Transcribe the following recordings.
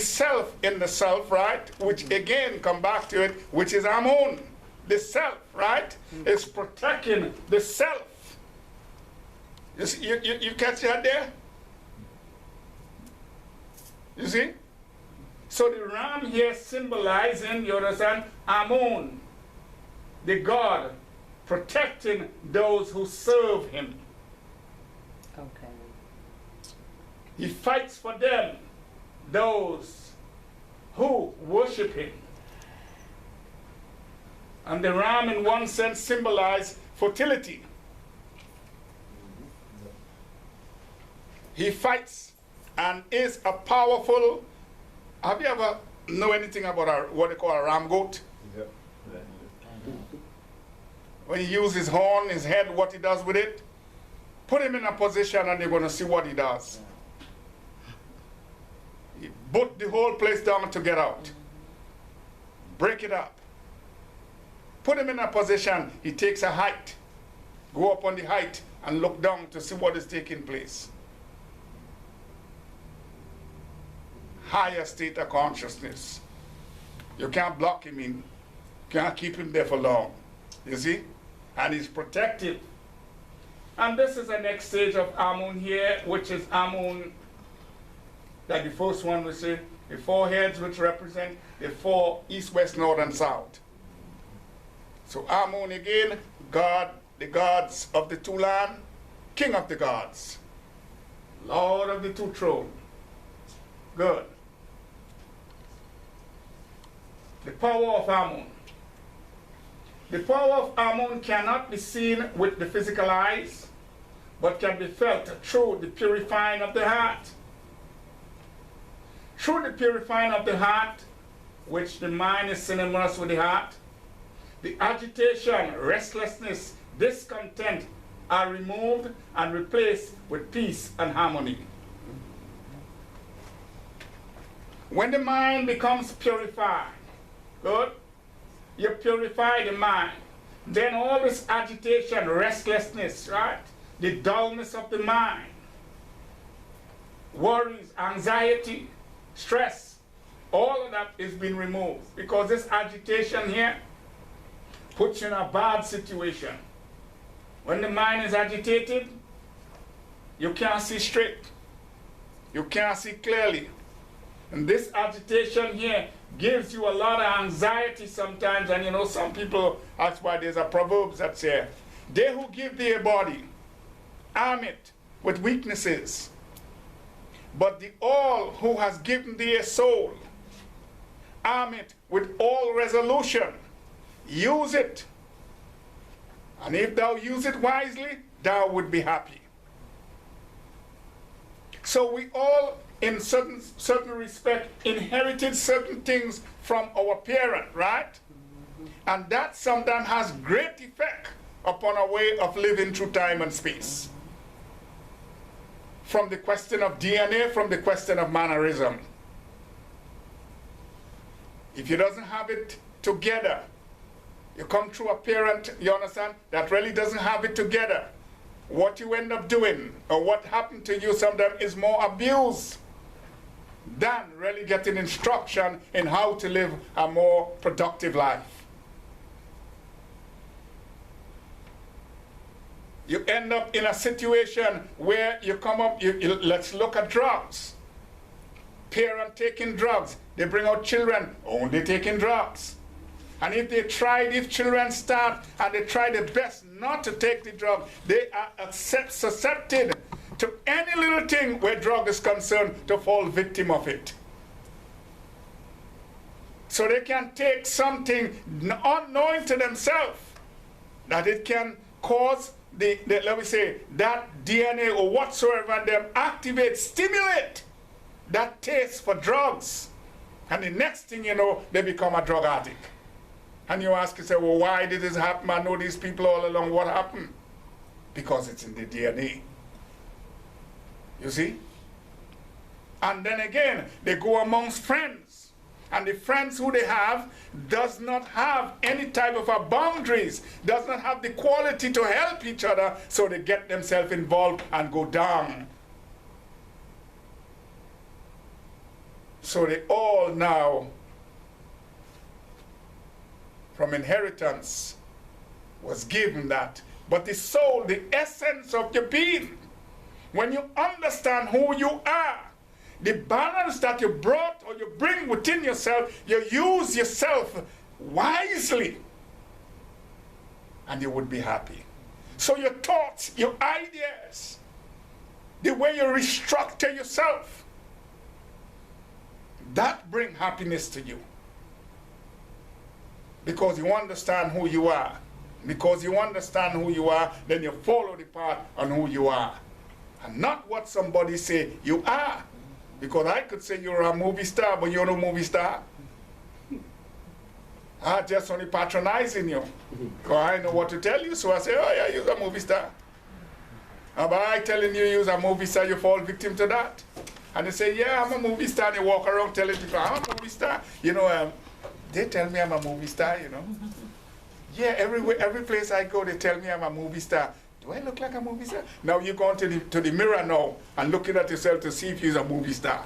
self in the self, right? Which again, come back to it, which is Amun. The self, right? Is protecting the self. You, see, you catch that there? You see? So the ram here symbolizing, you understand, Amun, the God protecting those who serve him. Okay. He fights for them, those who worship him. And the ram in one sense symbolizes fertility. He fights and is a powerful. Have you ever know anything about what they call a ram goat? Yeah. When he uses his horn, his head, what he does with it? Put him in a position and you're going to see what he does. He put the whole place down to get out. Break it up. Put him in a position, he takes a height. Go up on the height and look down to see what is taking place. Higher state of consciousness. You can't block him in. Can't keep him there for long. You see? And he's protected. And this is the next stage of Amun here, which is Amun, that the first one we say, the four heads which represent the four east, west, north, and south. So Amun again, God, the gods of the two lands, king of the gods, lord of the two thrones. Good. The power of Amun. The power of Amun cannot be seen with the physical eyes, but can be felt through the purifying of the heart. Through the purifying of the heart, which the mind is synonymous with the heart, the agitation, restlessness, discontent are removed and replaced with peace and harmony. When the mind becomes purified, good, you purify the mind, then all this agitation, restlessness, right, the dullness of the mind, worries, anxiety, stress, all of that is being removed because this agitation here puts you in a bad situation. When the mind is agitated, you can't see straight. You can't see clearly. And this agitation here gives you a lot of anxiety sometimes. And you know, some people, that's why there's a proverb that says, they who give thee a body, arm it with weaknesses. But the all who has given thee a soul, arm it with all resolution. Use it. And if thou use it wisely, thou would be happy. So we all, in certain respect, inherited certain things from our parent, right? And that sometimes has great effect upon our way of living through time and space. From the question of DNA, from the question of mannerism. If you doesn't have it together, you come through a parent, you understand, that really doesn't have it together. What you end up doing, or what happened to you sometimes, is more abuse than really getting instruction in how to live a more productive life. You end up in a situation where you come up, let's look at drugs. Parent taking drugs, they bring out children only taking drugs. And if children start and they try their best not to take the drug, they are susceptible to any little thing where drug is concerned to fall victim of it. So they can take something unknowing to themselves that it can cause let me say, that DNA or whatsoever in them activate, stimulate that taste for drugs. And the next thing you know, they become a drug addict. And you ask yourself, well, why did this happen? I know these people all along. What happened? Because it's in the DNA. You see? And then again, they go amongst friends. And the friends who they have does not have any type of a boundaries, does not have the quality to help each other, so they get themselves involved and go down. So they all now, from inheritance, was given that. But the soul, the essence of your being, when you understand who you are, the balance that you brought or you bring within yourself, you use yourself wisely, and you would be happy. So your thoughts, your ideas, the way you restructure yourself, that bring happiness to you. Because you understand who you are. Because you understand who you are, then you follow the path on who you are. And not what somebody say you are. Because I could say you're a movie star, but you're no movie star. I'm just only patronizing you. Because I know what to tell you, so I say, oh yeah, you're a movie star. But I telling you you're a movie star, you fall victim to that. And they say, yeah, I'm a movie star, and you walk around telling people, I'm a movie star. You know, they tell me I'm a movie star, you know. Yeah, every place I go, they tell me I'm a movie star. Do I look like a movie star? Now you're going to the mirror now and looking at yourself to see if you're a movie star.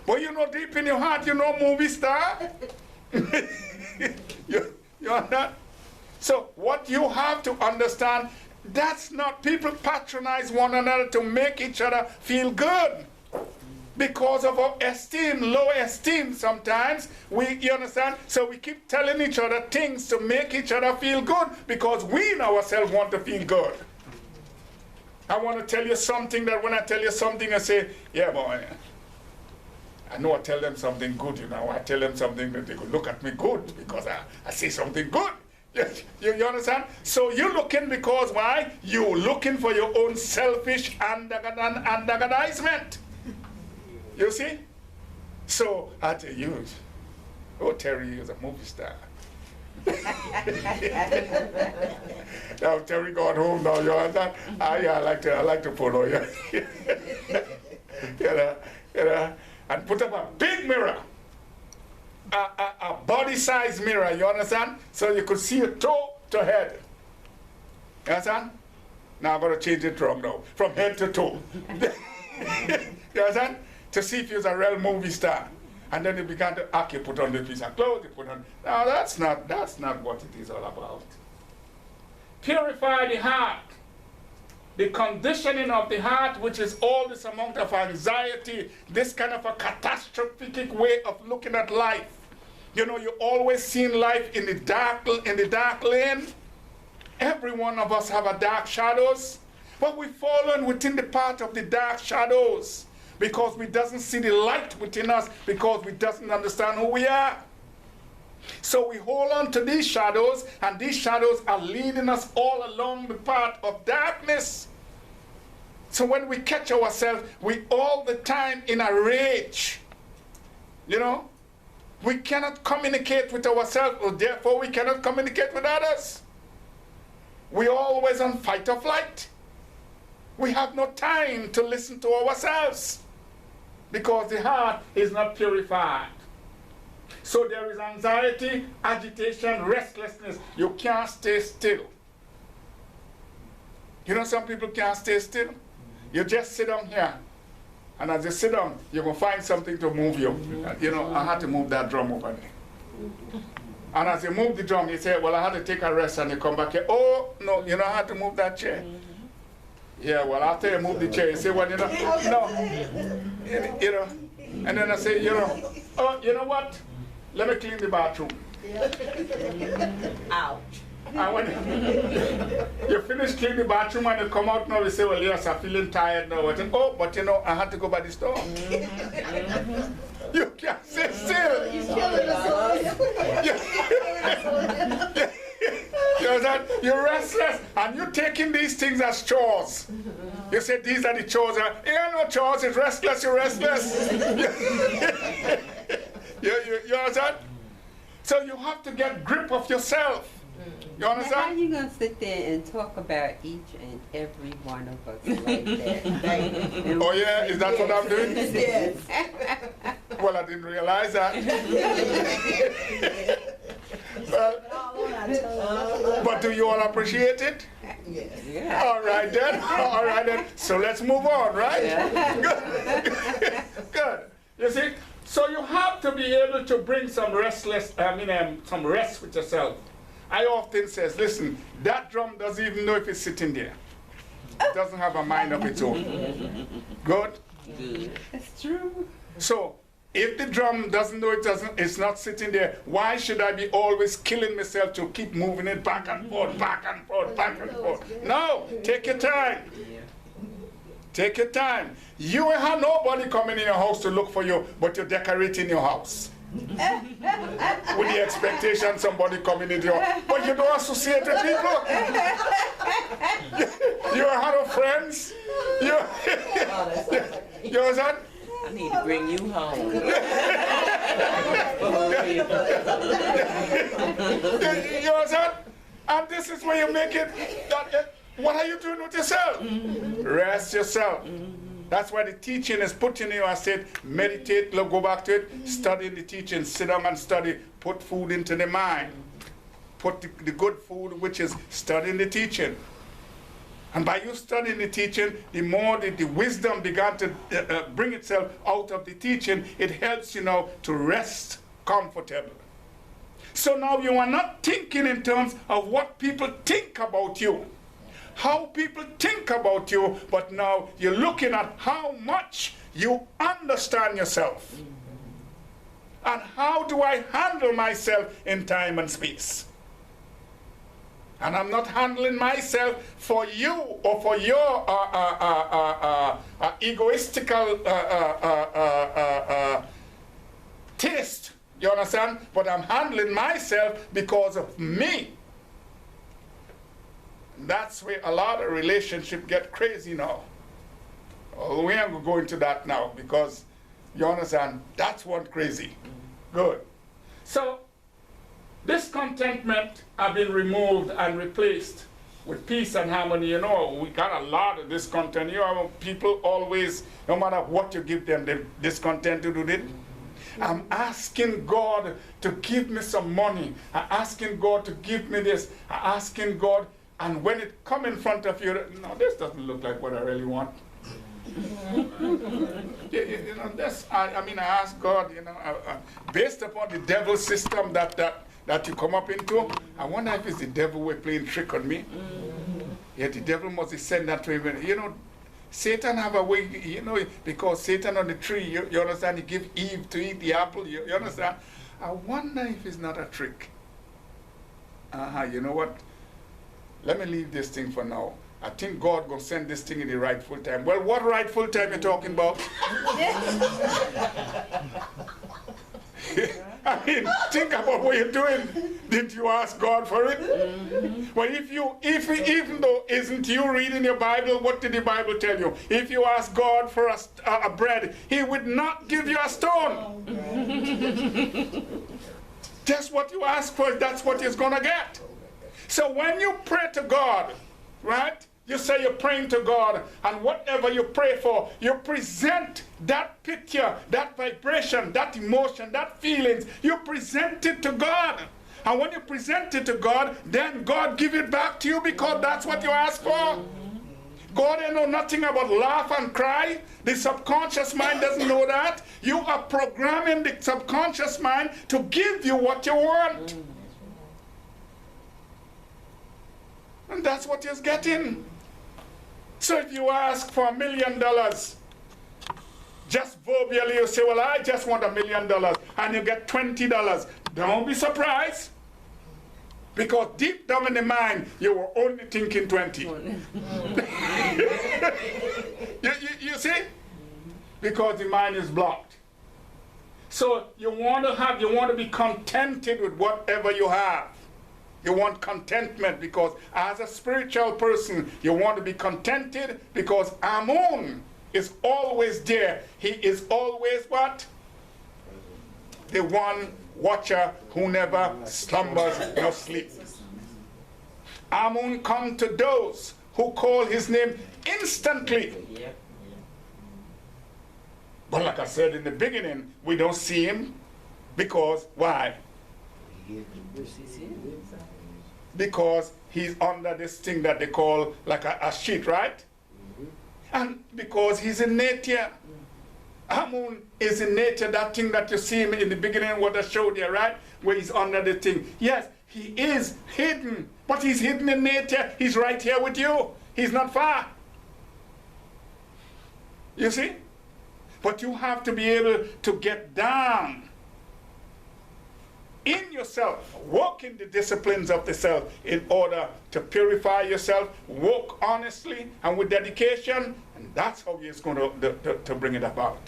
But you know deep in your heart, you're no movie star. You're not. So what you have to understand, that's not, people patronize one another to make each other feel good. Because of our esteem, low esteem sometimes, you understand? So we keep telling each other things to make each other feel good because we in ourselves want to feel good. I want to tell you something that when I tell you something, I say, yeah, boy, I know I tell them something good, you know. I tell them something that they could look at me good because I say something good. You understand? So you're looking because why? You're looking for your own selfish antagonizement. You see? So I tell you, oh, Terry is a movie star. Now Terry got home now, you understand? Yeah, I like to photo you. You know, and put up a big mirror. A body-sized mirror, you understand? So you could see your toe to head. You understand? Now I'm going to change it wrong now. From head to toe. You understand? To see if you're a real movie star. And then you began to act, you put on the piece of clothes, you put on. Now that's not what it is all about. Purify the heart. The conditioning of the heart, which is all this amount of anxiety, this kind of a catastrophic way of looking at life. You know, you always seen life in the dark lane. Every one of us have a dark shadows, but we've fallen within the path of the dark shadows because we doesn't see the light within us because we doesn't understand who we are. So we hold on to these shadows, and these shadows are leading us all along the path of darkness. So when we catch ourselves, we all the time in a rage. You know? We cannot communicate with ourselves, or therefore we cannot communicate with others. We're always on fight or flight. We have no time to listen to ourselves because the heart is not purified. So there is anxiety, agitation, restlessness. You can't stay still. You know, some people can't stay still. You just sit down here, and as you sit down, you're going to find something to move you. You know, I had to move that drum over there. And as you move the drum, you say, well, I had to take a rest, and you come back here. Oh, no, you know, I had to move that chair. Yeah, well, after you move the chair, you say, well, you know, no. You know, and then I say, you know, oh, you know what? Let me clean the bathroom. Ouch. And when you finish cleaning the bathroom and you come out now, you say, well, yes, I'm feeling tired now. Oh, but you know, I had to go by the store. You can't sit still. You're killing us all. You know that? You're restless and you're taking these things as chores. You say these are the chores. You ain't no chores, it's restless, you're restless. You understand? So you have to get grip of yourself. You understand? How are you going to sit there and talk about each and every one of us like that? Oh yeah, is that what I'm doing? Yes. Well, I didn't realize that. But do you all appreciate it? Yes. Yeah. All right then. All right then. So let's move on, right? Yeah. Good. Good. You see, So you have to be able to bring some some rest with yourself. I often says, listen, that drum doesn't even know if it's sitting there. It doesn't have a mind of its own. Good? Good. It's true. So, if the drum doesn't know it's not sitting there, why should I be always killing myself to keep moving it back and forth, back and forth, back and forth? No, take your time. Take your time. You will have nobody coming in your house to look for you, but you're decorating your house. With the expectation somebody coming into your house. But you don't associate with people. You have friends. You understand? I need to bring you home. You understand? And this is where you make it. What are you doing with yourself? Rest yourself. That's why the teaching is put in you. I said, meditate, go back to it, study the teaching, sit down and study, put food into the mind. Put the good food, which is studying the teaching. And by you studying the teaching, the more the wisdom began to bring itself out of the teaching, it helps you now to rest comfortably. So now you are not thinking in terms of what people think about you, how people think about you, but now you're looking at how much you understand yourself. And how do I handle myself in time and space? And I'm not handling myself for you or for your egoistical taste, you understand? But I'm handling myself because of me. That's where a lot of relationships get crazy now. Oh, we ain't going to go into that now because, you understand, that's what crazy. Good. So, this contentment have been removed and replaced with peace and harmony. You know, we got a lot of discontent. You know, people always, no matter what you give them, they're discontented with it. I'm asking God to give me some money. I'm asking God to give me this. I'm asking God, and when it come in front of you, no, this doesn't look like what I really want. You know, I mean, I ask God, you know, based upon the devil's system that you come up into, I wonder if it's the devil way playing trick on me. Yeah, the devil must have sent that to him. You know, Satan have a way, you know, because Satan on the tree, you understand, he give Eve to eat the apple, you understand? I wonder if it's not a trick. You know what? Let me leave this thing for now. I think God gonna send this thing in the rightful time. Well, what rightful time you talking about? I mean, think about what you're doing. Did you ask God for it? Well, even though isn't you reading your Bible, what did the Bible tell you? If you ask God for a bread, He would not give you a stone. Just what you ask for, that's what He's gonna get. So when you pray to God, right? You say you're praying to God, and whatever you pray for, you present that picture, that vibration, that emotion, that feelings, you present it to God. And when you present it to God, then God give it back to you because that's what you ask for. God ain't know nothing about laugh and cry. The subconscious mind doesn't know that. You are programming the subconscious mind to give you what you want. And that's what he's getting. So if you ask for $1 million, just verbally you say, well, I just want $1 million, and you get $20. Don't be surprised. Because deep down in the mind, you were only thinking 20. you see? Because the mind is blocked. So you want to be contented with whatever you have. You want contentment because as a spiritual person, you want to be contented because Amun is always there. He is always what? The one watcher who never slumbers nor sleeps. Amun come to those who call his name instantly. But like I said in the beginning, we don't see him because why? Because he's under this thing that they call like a sheet, right? And because he's in nature. Amun is in nature, that thing that you see him in the beginning, what I showed you, right? Where he's under the thing. Yes, he is hidden, but he's hidden in nature. He's right here with you. He's not far. You see? But you have to be able to get down in yourself, walk in the disciplines of the self in order to purify yourself, walk honestly and with dedication, and that's how you're going to bring it about.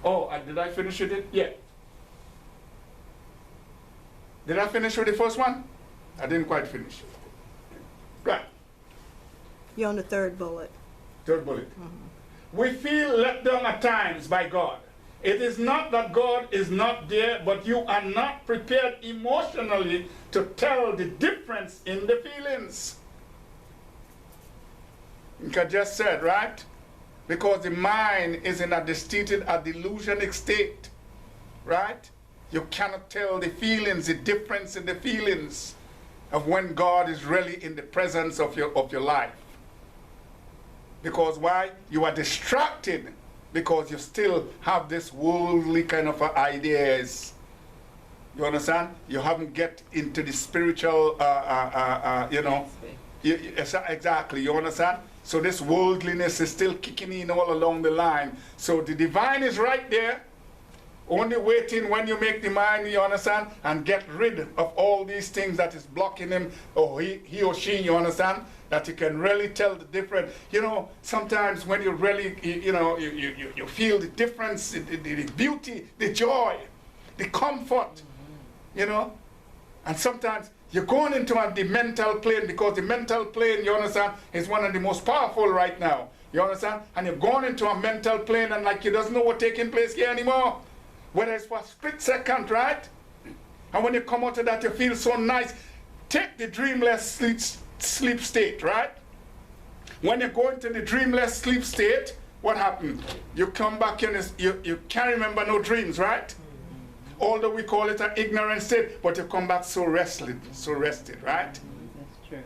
Oh, did I finish with it? Yeah. Did I finish with the first one? I didn't quite finish. Right. You're on the third bullet. Third bullet. We feel let down at times by God. It is not that God is not there, but you are not prepared emotionally to tell the difference in the feelings. Like I just said, right? Because the mind is in a distorted, a delusional state, right? You cannot tell the feelings, the difference in the feelings of when God is really in the presence of your life. Because why? You are distracted because you still have this worldly kind of ideas. You understand? You haven't get into the spiritual, you know. Exactly, you understand? So this worldliness is still kicking in all along the line. So the divine is right there, only waiting when you make the mind, you understand, and get rid of all these things that is blocking him, or he or she, you understand, that you can really tell the difference. You know, sometimes when you really, you feel the difference, the beauty, the joy, the comfort, you know, and sometimes you're going into the mental plane, because the mental plane, you understand, is one of the most powerful right now. You understand? And you're going into a mental plane and like you doesn't know what's taking place here anymore. Whether it's for a split second, right? And when you come out of that, you feel so nice. Take the dreamless sleep state, right? When you go into the dreamless sleep state, what happened? You come back and you can't remember no dreams, right? Although we call it an ignorant state, but you come back so rested, right? That's true.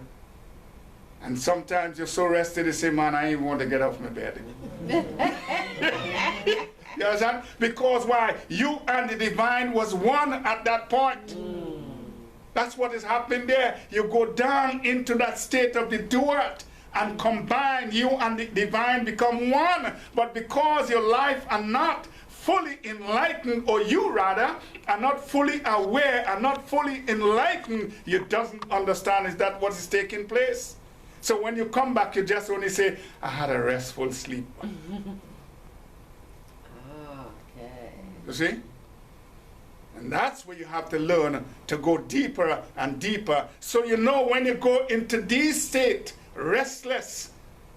And sometimes you're so rested, you say, man, I ain't want to get off my bed. You understand? Because why? You and the divine was one at that point. That's what is happening there. You go down into that state of the duat and combine, you and the divine become one. But because your life are not fully enlightened, or you rather are not fully aware and not fully enlightened, you doesn't understand is that what is taking place. So when you come back, you just only say, I had a restful sleep. Okay. You see? And that's where you have to learn to go deeper and deeper. So you know when you go into this state, restless,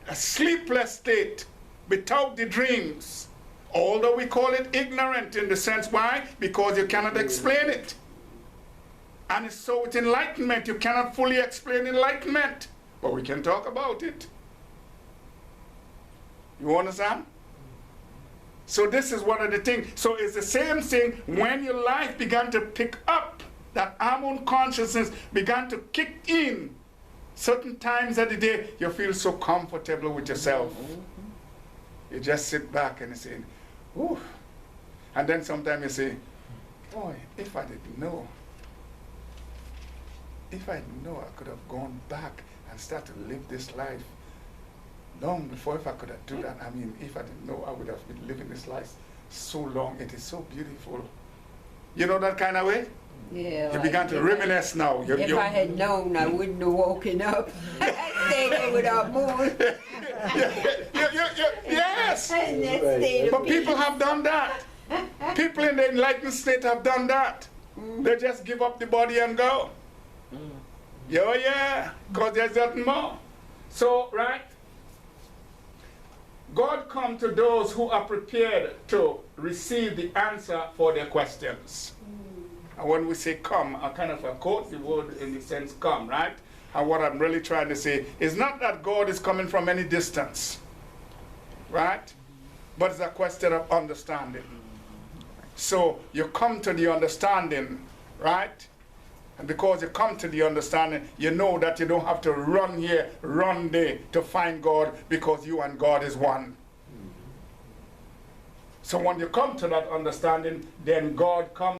a sleepless state, without the dreams, although we call it ignorant in the sense, why? Because you cannot explain it. And so with enlightenment, you cannot fully explain enlightenment. But we can talk about it. You understand? So this is one of the things. So it's the same thing when your life began to pick up, that Amun consciousness began to kick in. Certain times of the day, you feel so comfortable with yourself. You just sit back and you say, ooh. And then sometimes you say, boy, if I didn't know, I could have gone back and started to live this life long before. If I could have done that, I mean, if I didn't know, I would have been living this life so long. It is so beautiful. You know that kind of way? Yeah. You began to reminisce now. If I had known, I wouldn't have woken up. I stayed there with Amun. Yes. In that state of But peace. people have done that. People in the enlightened state have done that. They just give up the body and go. Yeah, because there's nothing more. So, right? God comes to those who are prepared to receive the answer for their questions. And when we say come, I kind of quote the word in the sense come, right? And what I'm really trying to say is not that God is coming from any distance, right? But it's a question of understanding. So you come to the understanding, right? And because you come to the understanding, you know that you don't have to run here, run there to find God, because you and God is one. So when you come to that understanding, then God comes